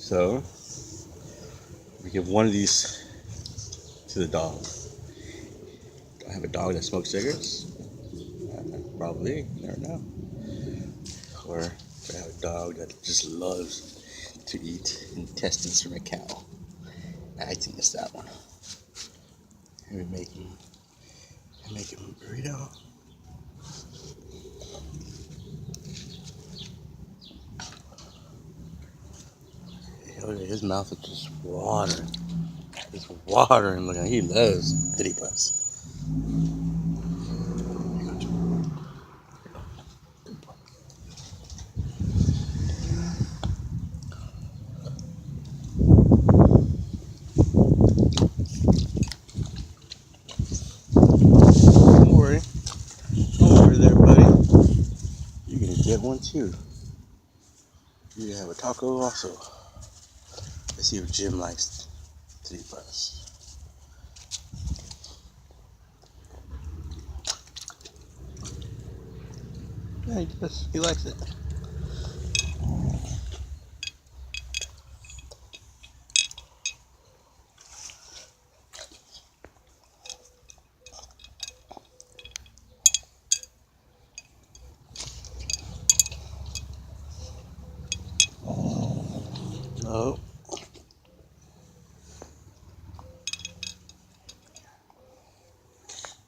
So we give one of these to the dog. Do I have a dog that smokes cigarettes? Probably, you never know. Or do I have a dog that just loves to eat intestines from a cow? I think it's that one. And we make him a burrito. His mouth is just watering. It's watering. Look, he loves Diddy Bus. Don't worry there, buddy. You're gonna get one too. You can have a taco also. Let's see if Jim likes Diddy Bus. Yeah, he does. He likes it. Oh.